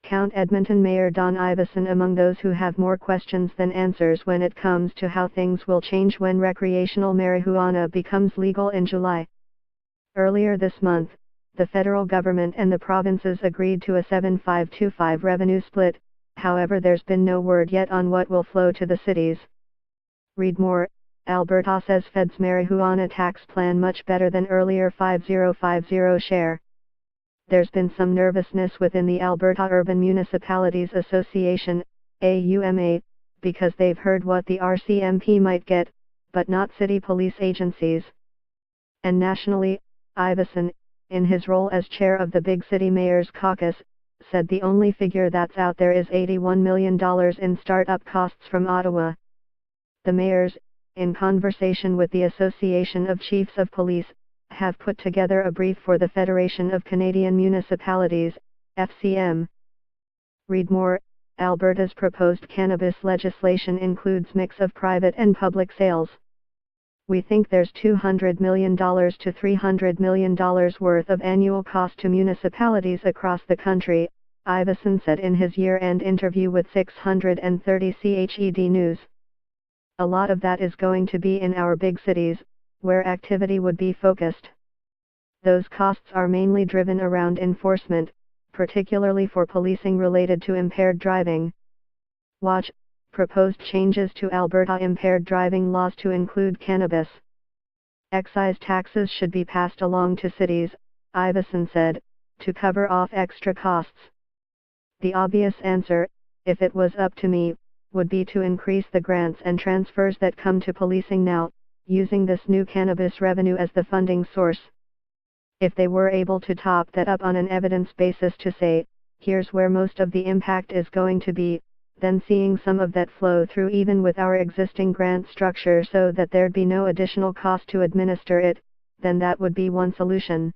count Edmonton Mayor Don Iveson among those who have more questions than answers when it comes to how things will change when recreational marijuana becomes legal in July. Earlier this month, the federal government and the provinces agreed to a 75-25 revenue split, however there's been no word yet on what will flow to the cities. Read more. Alberta says Fed's marijuana tax plan much better than earlier 50-50 share. There's been some nervousness within the Alberta Urban Municipalities Association, AUMA, because they've heard what the RCMP might get, but not city police agencies. And nationally, Iveson, in his role as chair of the Big City Mayors Caucus, said the only figure that's out there is $81 million in startup costs from Ottawa. The mayors, in conversation with the Association of Chiefs of Police, have put together a brief for the Federation of Canadian Municipalities, FCM. Read more. Alberta's proposed cannabis legislation includes mix of private and public sales. We think there's $200 million to $300 million worth of annual cost to municipalities across the country, Iveson said in his year-end interview with 630 CHED News. A lot of that is going to be in our big cities, where activity would be focused. Those costs are mainly driven around enforcement, particularly for policing related to impaired driving. Watch. Proposed changes to Alberta impaired driving laws to include cannabis. Excise taxes should be passed along to cities, Iveson said, to cover off extra costs. The obvious answer, if it was up to me, would be to increase the grants and transfers that come to policing now, using this new cannabis revenue as the funding source. If they were able to top that up on an evidence basis to say, here's where most of the impact is going to be, then seeing some of that flow through even with our existing grant structure so that there'd be no additional cost to administer it, then that would be one solution.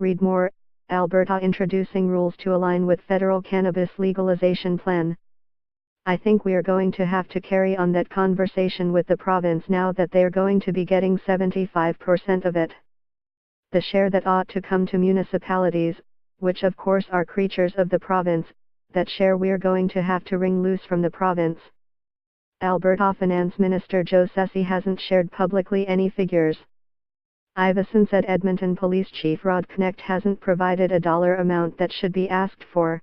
Read more. Alberta introducing rules to align with federal cannabis legalization plan. I think we're going to have to carry on that conversation with the province now that they're going to be getting 75% of it. The share that ought to come to municipalities, which of course are creatures of the province, that share we're going to have to wring loose from the province. Alberta Finance Minister Joe Ceci hasn't shared publicly any figures. Iveson said Edmonton Police Chief Rod Knecht hasn't provided a dollar amount that should be asked for.